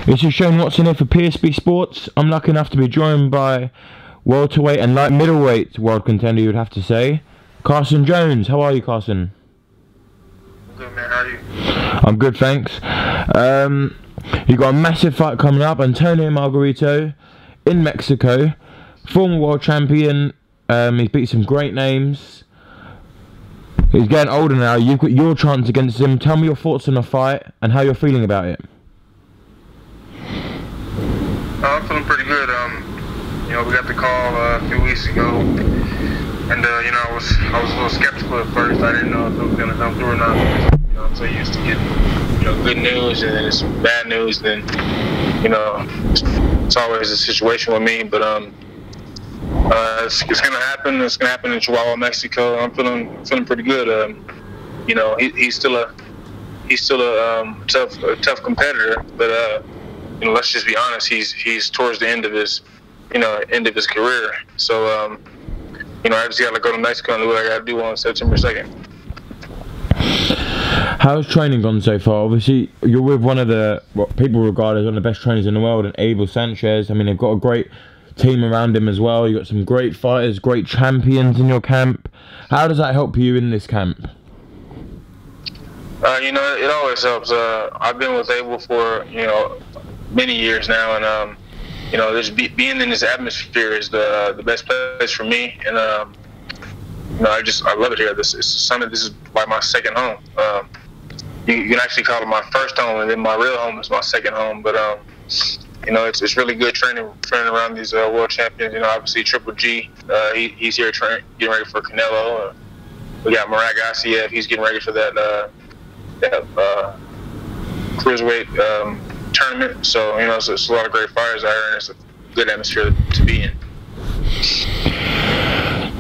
This is Shane Watson here for PSB Sports. I'm lucky enough to be joined by welterweight and light middleweight world contender, you would have to say, Carson Jones. How are you, Carson? Good, man. How are you? I'm good, thanks. You got a massive fight coming up. Antonio Margarito in Mexico, former world champion. He's beat some great names. He's getting older now. You've got your chance against him. Tell me your thoughts on the fight and how you're feeling about it. I'm feeling pretty good. We got the call a few weeks ago, and I was a little skeptical at first. I didn't know if it was gonna come through or not. I'm so used to getting good news, and then it's bad news. Then it's always a situation with me. But it's gonna happen. It's gonna happen in Chihuahua, Mexico. I'm feeling pretty good. He's still a tough competitor, but let's just be honest. He's towards the end of his career. So I just gotta go to Mexico and do what I gotta do on September 2nd. How's training gone so far? Obviously, you're with one of what people regard as one of the best trainers in the world, and Abel Sanchez. I mean, they've got a great team around him as well. You've got some great fighters, great champions in your camp. How does that help you in this camp? It always helps. I've been with Abel for many years now, and being in this atmosphere is the best place for me, and I love it here. This is like my second home. You can actually call it my first home, and then my real home is my second home. But it's really good training around these world champions. Obviously Triple G, he's here getting ready for Canelo. We got Margarito, he's getting ready for that cruiserweight tournament. So it's a lot of great fighters out here, and it's a good atmosphere to be in.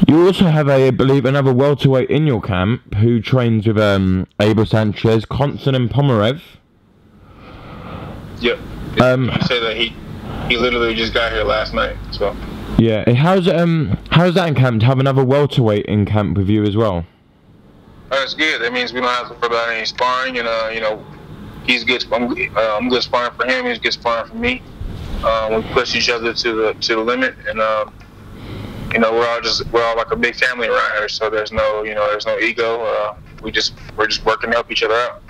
You also have, I believe, another welterweight in your camp who trains with Abel Sanchez, Canelo Pomerev. Yep. You say that he literally just got here last night. So yeah, how's that in camp to have another welterweight in camp with you as well? That's good. That means we don't have to worry about any sparring. He's good. I'm good sparring for him. He's good sparring for me. We push each other to the limit, and we're all like a big family around here. So there's no ego. We're just working to help each other out.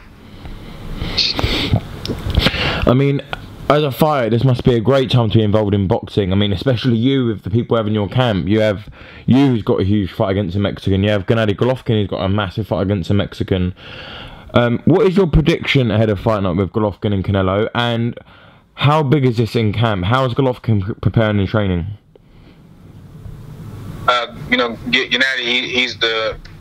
I mean, as a fighter, this must be a great time to be involved in boxing. I mean, especially you with the people having your camp. You have who's got a huge fight against a Mexican. You have Canelo-Golovkin, who's got a massive fight against a Mexican. What is your prediction ahead of fighting up with Golovkin and Canelo? And how big is this in camp? How is Golovkin preparing and training? Gennady,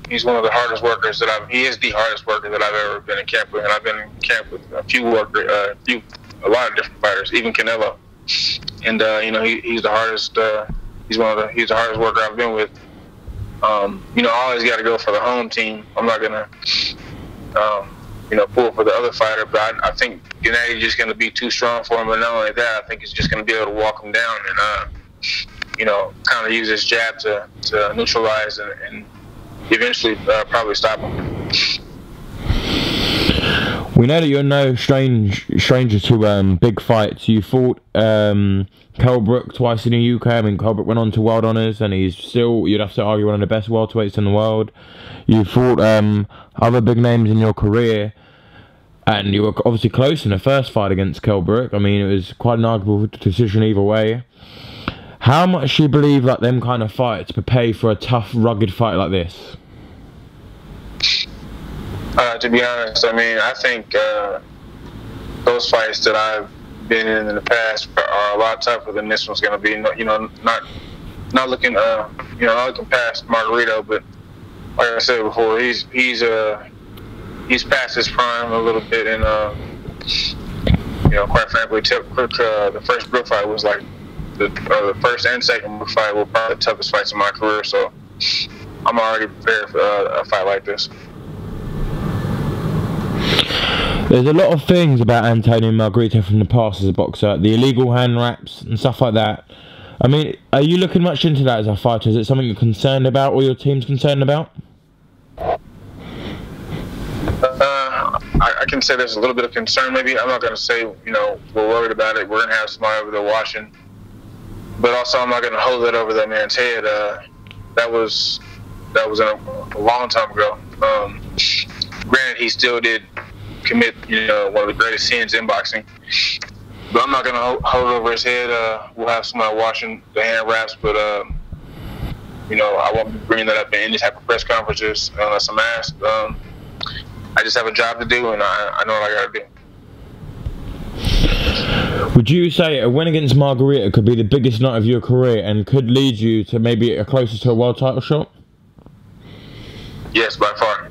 he's one of the hardest workers he is the hardest worker that I've ever been in camp with, and I've been in camp with a lot of different fighters, even Canelo. And he's the hardest. He's the hardest worker I've been with. I always got to go for the home team. I'm not gonna pull for the other fighter, but I think Gennady just gonna be too strong for him. But not only that, I think he's just gonna be able to walk him down and kind of use his jab to neutralize and eventually probably stop him. We know that you're no stranger to big fights. You fought Kell Brook twice in the UK. I mean, Kell Brook went on to world honours, and he's still, you'd have to argue, one of the best welterweights in the world. You fought other big names in your career, and you were obviously close in the first fight against Kell Brook. I mean, it was quite an arguable decision either way. How much do you believe that them kind of fights prepare you for a tough, rugged fight like this? To be honest, I mean, I think those fights that I've been in the past are a lot tougher than this one's going to be. Not looking past Margarito, but like I said before, he's past his prime a little bit, and quite frankly, the first Brook fight was like the first and second Brook fight were probably the toughest fights in my career. So I'm already prepared for a fight like this. There's a lot of things about Antonio Margarito from the past as a boxer, the illegal hand wraps and stuff like that. I mean, are you looking much into that as a fighter? Is it something you're concerned about or your team's concerned about? I can say there's a little bit of concern. Maybe I'm not going to say, you know, we're worried about it. We're going to have somebody over there watching, but also I'm not going to hold it over that man's head. That was a long time ago. Granted, he still did commit, you know, one of the greatest sins in boxing, but I'm not going to hold it over his head. We'll have somebody watching the hand wraps, but you know, I won't be bringing that up in any type of press conferences unless I'm asked. I just have a job to do, and I know what I got to do. Would you say a win against Margarito could be the biggest night of your career and could lead you to maybe a closer to a world title shot? Yes, by far.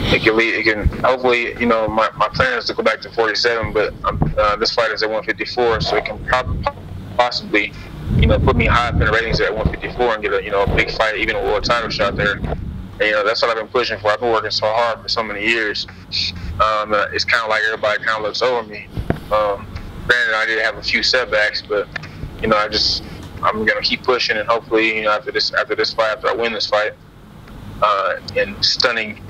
It can hopefully, you know, my plan is to go back to 47, but this fight is at 154, so it can possibly, you know, put me high up in the ratings at 154 and get a, you know, a big fight, even a world title shot there. And, you know, that's what I've been pushing for. I've been working so hard for so many years. It's kind of like everybody kind of looks over me. Granted, I did have a few setbacks, but, you know, I'm gonna keep pushing, and hopefully, you know, after this fight, after I win this fight, in stunning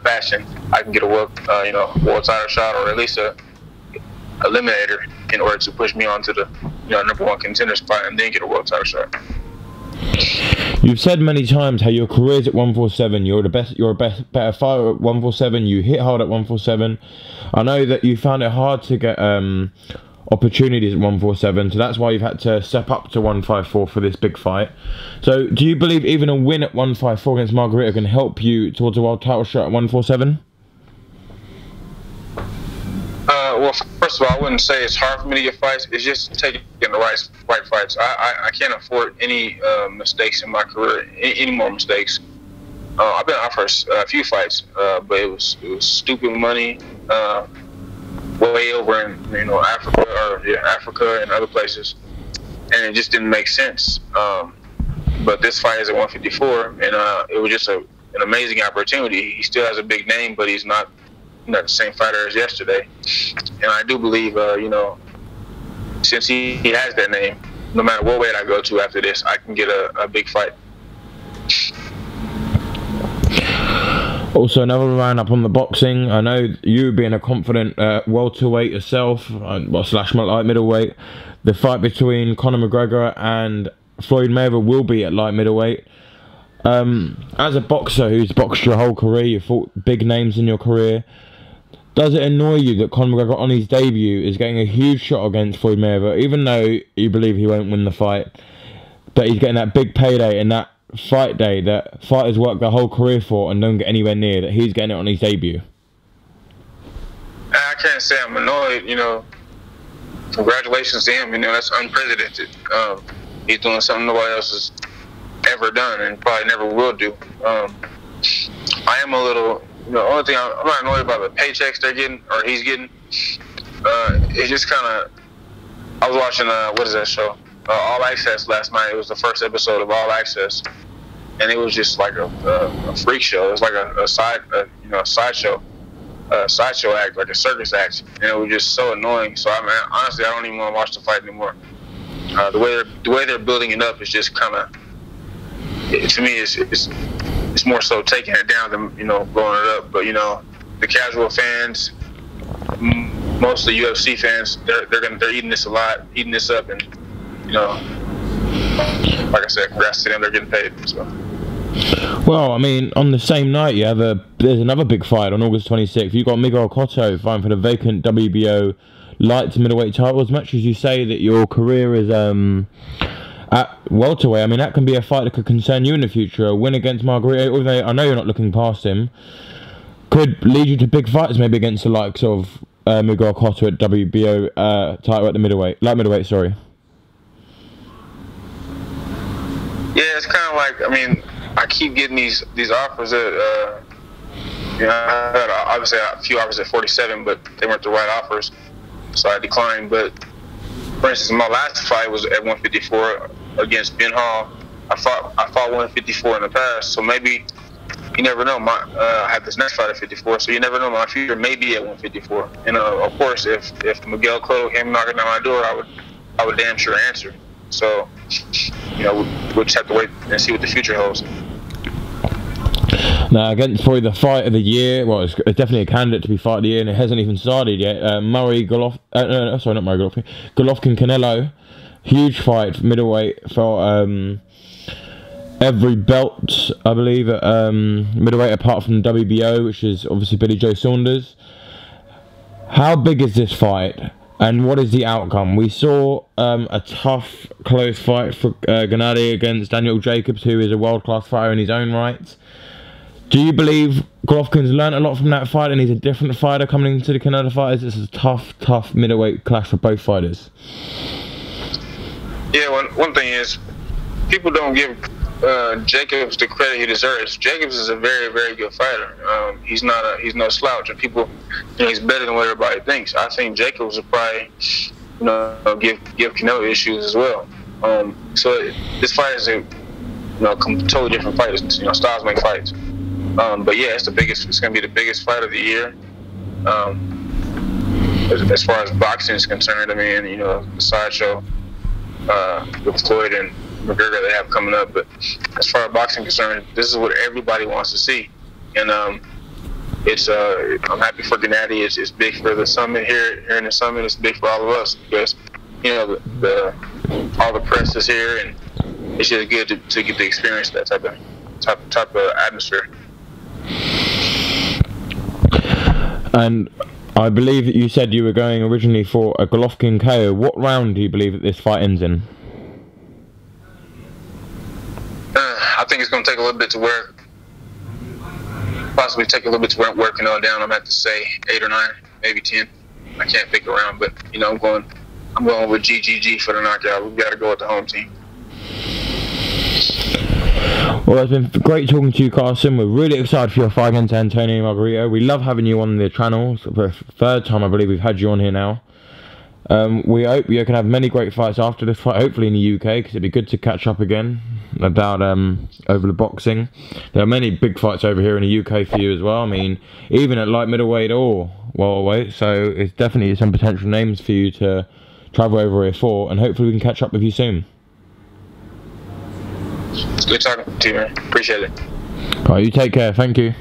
fashion, I can get a world title shot, or at least a eliminator, in order to push me on to the, you know, #1 contender spot, and then get a world title shot. You've said many times how your career's at 147. You're better fighter at 147. You hit hard at 147. I know that you found it hard to get opportunities at 147, so that's why you've had to step up to 154 for this big fight. So, do you believe even a win at 154 against Margarito can help you towards a world title shot at 147? Well, first of all, I wouldn't say it's hard for me to get fights. It's just taking the right fights. I can't afford any mistakes in my career, any more mistakes. I've been offered a few fights, but it was stupid money, way over in, you know, Africa and other places, and it just didn't make sense. But this fight is at 154, and it was just an amazing opportunity. He still has a big name, but he's not the same fighter as yesterday. And I do believe, you know, since he has that name, no matter what weight I go to after this, I can get a big fight. Also, another roundup on the boxing. I know you being a confident welterweight yourself, slash light middleweight. The fight between Conor McGregor and Floyd Mayweather will be at light middleweight. As a boxer who's boxed your whole career, you fought big names in your career, does it annoy you that Conor McGregor on his debut is getting a huge shot against Floyd Mayweather, even though you believe he won't win the fight, that he's getting that big payday and that fight day that fighters work their whole career for and don't get anywhere near, that he's getting it on his debut? I can't say I'm annoyed, you know. Congratulations to him, you know, that's unprecedented. He's doing something nobody else has ever done and probably never will do. I am a little, you know, only thing I'm not annoyed about the paychecks they're getting, or he's getting. It's just kind of, I was watching, what is that show? All Access last night. It was the first episode of All Access, and it was just like a freak show. It was like a sideshow act, like a circus act, and it was just so annoying. So I mean, honestly, I don't even want to watch the fight anymore. The way they're building it up is just kind of, to me, it's more so taking it down than, you know, blowing it up. But, you know, the casual fans, most of the UFC fans, they're eating this up, and, you know, like I said, congrats to them, they're getting paid. So. Well, I mean, on the same night, there's another big fight on August 26th. You've got Miguel Cotto fighting for the vacant WBO light to middleweight title. As much as you say that your career is at welterweight, I mean, that can be a fight that could concern you in the future. A win against Margarito, although I know you're not looking past him, could lead you to big fights, maybe against the likes of Miguel Cotto at WBO title at the light middleweight, sorry. Yeah, it's kind of like, I mean, I keep getting these offers at, you know, I had obviously a few offers at 47, but they weren't the right offers, so I declined. But for instance, my last fight was at 154 against Ben Hall. I fought 154 in the past, so maybe, you never know. I have this next fight at 54, so you never know. My future may be at 154. And of course, if Miguel Cotto came knocking on my door, I would damn sure answer. So, you know, we'll just have to wait and see what the future holds. Now, against probably the fight of the year, well, it's definitely a candidate to be fight of the year, and it hasn't even started yet. Golovkin Canelo, huge fight, middleweight for every belt, I believe, at middleweight apart from WBO, which is obviously Billy Joe Saunders. How big is this fight, and what is the outcome? We saw a tough, close fight for Gennady against Daniel Jacobs, who is a world-class fighter in his own right. Do you believe Golovkin's learned a lot from that fight and he's a different fighter coming into the Canelo fighters? This is a tough middleweight clash for both fighters. Yeah, one thing is, people don't give Jacobs the credit he deserves. Jacobs is a very, very good fighter. He's no slouch, and people, he's better than what everybody thinks. I think Jacobs will probably, give Canelo issues as well. So this fight is a, totally different fighters. Styles make fights. But yeah, it's going to be the biggest fight of the year. As far as boxing is concerned, I mean, the sideshow with Floyd and McGregor they have coming up. But as far as boxing is concerned, this is what everybody wants to see. And I'm happy for Gennady. It's big for the summit here in the summit. It's big for all of us because all the press is here, and it's just good to get to experience that type of atmosphere. And I believe that you said you were going originally for a Golovkin KO. What round do you believe that this fight ends in? I think it's going to take a little bit to work. Possibly take a little bit to work down. I'm going to have to say 8 or 9, maybe 10. I can't pick around, but I'm going with GGG for the knockout. We've got to go with the home team. Well, it's been great talking to you, Carson. We're really excited for your fight against Antonio Margarito. We love having you on the channel. It's the third time I believe we've had you on here now. We hope you can have many great fights after this fight, hopefully in the UK, because it'd be good to catch up again about over the boxing. There are many big fights over here in the UK for you as well. I mean, even at light middleweight or welterweight, so it's definitely some potential names for you to travel over here for, and hopefully we can catch up with you soon. It's good talking to you, man. Appreciate it. Alright, you take care. Thank you.